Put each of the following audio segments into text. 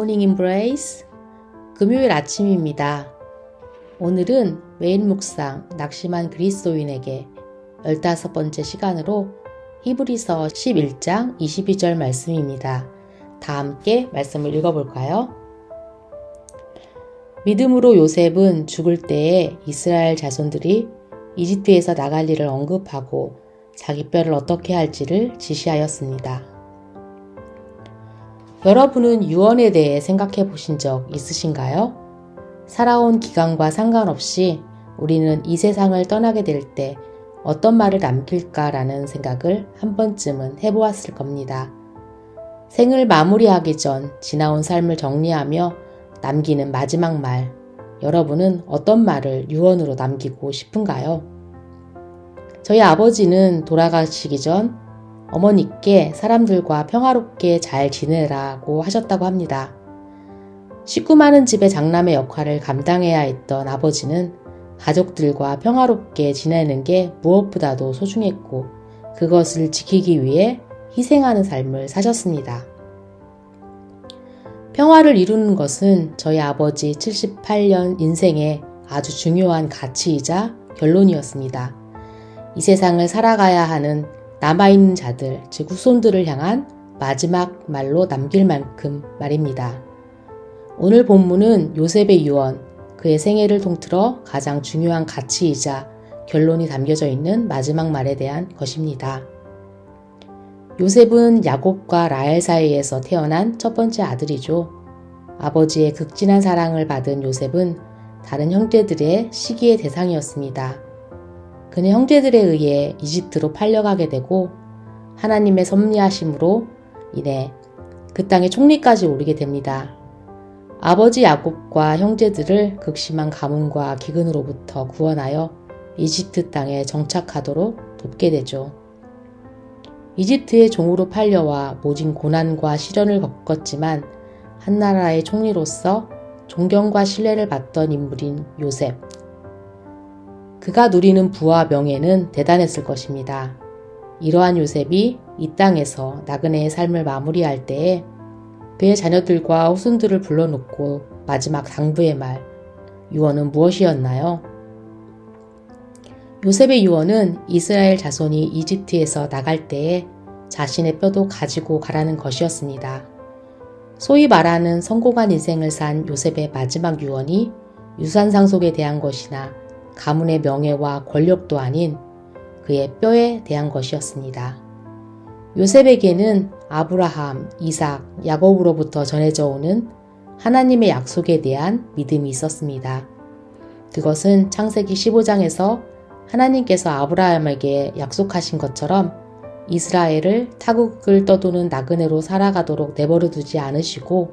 굿모닝 임브레이스 금요일 아침입니다. 오늘은 메인 묵상 낙심한 그리스도인에게 15번째 시간으로 히브리서 11장 22절 말씀입니다. 다 함께 말씀을 읽어볼까요? 믿음으로 요셉은 죽을 때에 이스라엘 자손들이 이집트에서 나갈 일을 언급하고 자기 뼈를 어떻게 할지를 지시하였습니다. 여러분은 유언에 대해 생각해 보신 적 있으신가요? 살아온 기간과 상관없이 우리는 이 세상을 떠나게 될 때 어떤 말을 남길까라는 생각을 한 번쯤은 해보았을 겁니다. 생을 마무리하기 전 지나온 삶을 정리하며 남기는 마지막 말, 여러분은 어떤 말을 유언으로 남기고 싶은가요? 저희 아버지는 돌아가시기 전 어머니께 사람들과 평화롭게 잘 지내라고 하셨다고 합니다. 식구 많은 집의 장남의 역할을 감당해야 했던 아버지는 가족들과 평화롭게 지내는 게 무엇보다도 소중했고 그것을 지키기 위해 희생하는 삶을 사셨습니다. 평화를 이루는 것은 저희 아버지 78년 인생의 아주 중요한 가치이자 결론이었습니다. 이 세상을 살아가야 하는 남아있는 자들, 즉 후손들을 향한 마지막 말로 남길 만큼 말입니다. 오늘 본문은 요셉의 유언, 그의 생애를 통틀어 가장 중요한 가치이자 결론이 담겨져 있는 마지막 말에 대한 것입니다. 요셉은 야곱과 라헬 사이에서 태어난 첫 번째 아들이죠. 아버지의 극진한 사랑을 받은 요셉은 다른 형제들의 시기의 대상이었습니다. 그는 형제들에 의해 이집트로 팔려가게 되고 하나님의 섭리하심으로 인해 그 땅의 총리까지 오르게 됩니다. 아버지 야곱과 형제들을 극심한 가뭄과 기근으로부터 구원하여 이집트 땅에 정착하도록 돕게 되죠. 이집트의 종으로 팔려와 모진 고난과 시련을 겪었지만 한 나라의 총리로서 존경과 신뢰를 받던 인물인 요셉. 그가 누리는 부와 명예는 대단했을 것입니다. 이러한 요셉이 이 땅에서 나그네의 삶을 마무리할 때에 그의 자녀들과 후손들을 불러놓고 마지막 당부의 말, 유언은 무엇이었나요? 요셉의 유언은 이스라엘 자손이 이집트에서 나갈 때에 자신의 뼈도 가지고 가라는 것이었습니다. 소위 말하는 성공한 인생을 산 요셉의 마지막 유언이 유산 상속에 대한 것이나 가문의 명예와 권력도 아닌 그의 뼈에 대한 것이었습니다. 요셉에게는 아브라함, 이삭, 야곱으로부터 전해져 오는 하나님의 약속에 대한 믿음이 있었습니다. 그것은 창세기 15장에서 하나님께서 아브라함에게 약속하신 것처럼 이스라엘을 타국을 떠도는 나그네로 살아가도록 내버려 두지 않으시고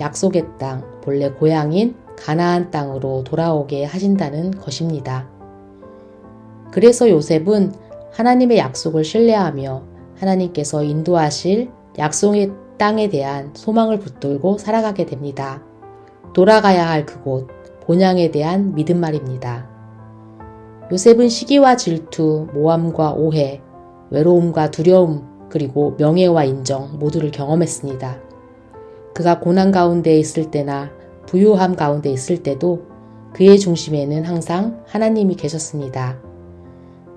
약속의 땅, 본래 고향인 가나안 땅으로 돌아오게 하신다는 것입니다. 그래서 요셉은 하나님의 약속을 신뢰하며 하나님께서 인도하실 약속의 땅에 대한 소망을 붙들고 살아가게 됩니다. 돌아가야 할 그곳, 본향에 대한 믿음 말입니다. 요셉은 시기와 질투, 모함과 오해, 외로움과 두려움, 그리고 명예와 인정 모두를 경험했습니다. 그가 고난 가운데 있을 때나 부유함 가운데 있을 때도 그의 중심에는 항상 하나님이 계셨습니다.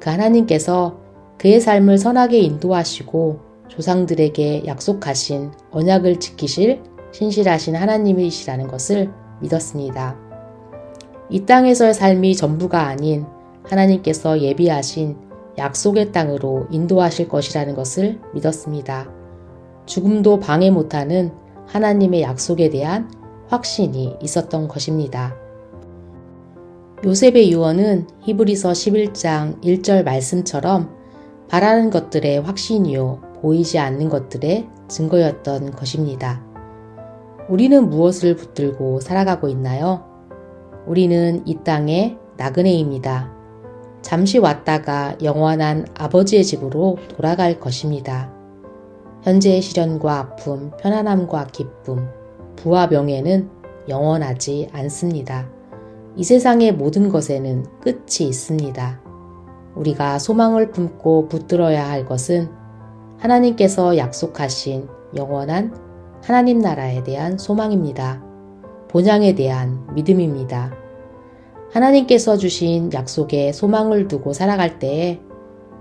그 하나님께서 그의 삶을 선하게 인도하시고 조상들에게 약속하신 언약을 지키실 신실하신 하나님이시라는 것을 믿었습니다. 이 땅에서의 삶이 전부가 아닌 하나님께서 예비하신 약속의 땅으로 인도하실 것이라는 것을 믿었습니다. 죽음도 방해 못하는 하나님의 약속에 대한 확신이 있었던 것입니다. 요셉의 유언은 히브리서 11장 1절 말씀처럼 바라는 것들의 확신이요 보이지 않는 것들의 증거였던 것입니다. 우리는 무엇을 붙들고 살아가고 있나요? 우리는 이 땅의 나그네입니다. 잠시 왔다가 영원한 아버지의 집으로 돌아갈 것입니다. 현재의 시련과 아픔, 편안함과 기쁨, 부와 명예는 영원하지 않습니다. 이 세상의 모든 것에는 끝이 있습니다. 우리가 소망을 품고 붙들어야 할 것은 하나님께서 약속하신 영원한 하나님 나라에 대한 소망입니다. 본향에 대한 믿음입니다. 하나님께서 주신 약속에 소망을 두고 살아갈 때에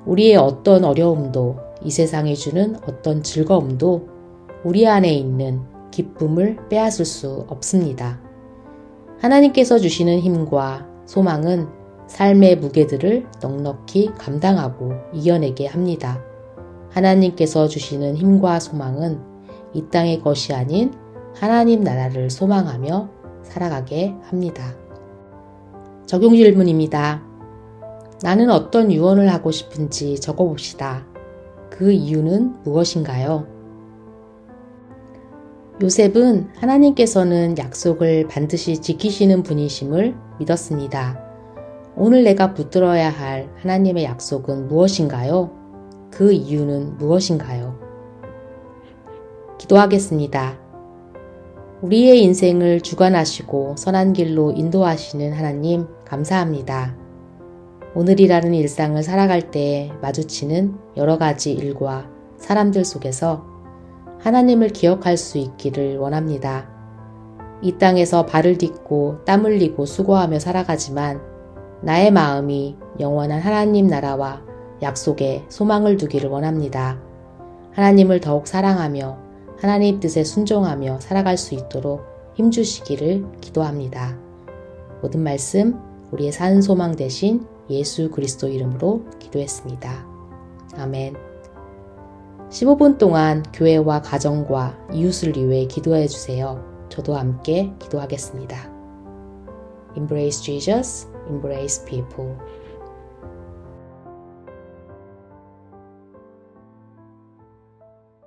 우리의 어떤 어려움도 이 세상이 주는 어떤 즐거움도 우리 안에 있는 기쁨을 빼앗을 수 없습니다. 하나님께서 주시는 힘과 소망은 삶의 무게들을 넉넉히 감당하고 이겨내게 합니다. 하나님께서 주시는 힘과 소망은 이 땅의 것이 아닌 하나님 나라를 소망하며 살아가게 합니다. 적용 질문입니다. 나는 어떤 유언을 하고 싶은지 적어봅시다. 그 이유는 무엇인가요? 요셉은 하나님께서는 약속을 반드시 지키시는 분이심을 믿었습니다. 오늘 내가 붙들어야 할 하나님의 약속은 무엇인가요? 그 이유는 무엇인가요? 기도하겠습니다. 우리의 인생을 주관하시고 선한 길로 인도하시는 하나님 감사합니다. 오늘이라는 일상을 살아갈 때 마주치는 여러 가지 일과 사람들 속에서 하나님을 기억할 수 있기를 원합니다. 이 땅에서 발을 딛고 땀 흘리고 수고하며 살아가지만 나의 마음이 영원한 하나님 나라와 약속에 소망을 두기를 원합니다. 하나님을 더욱 사랑하며 하나님 뜻에 순종하며 살아갈 수 있도록 힘주시기를 기도합니다. 모든 말씀 우리의 산 소망 되신 예수 그리스도 이름으로 기도했습니다. 아멘. 15분 동안 교회와 가정과 이웃을 위해 기도해 주세요. 저도 함께 기도하겠습니다. Embrace Jesus, embrace people.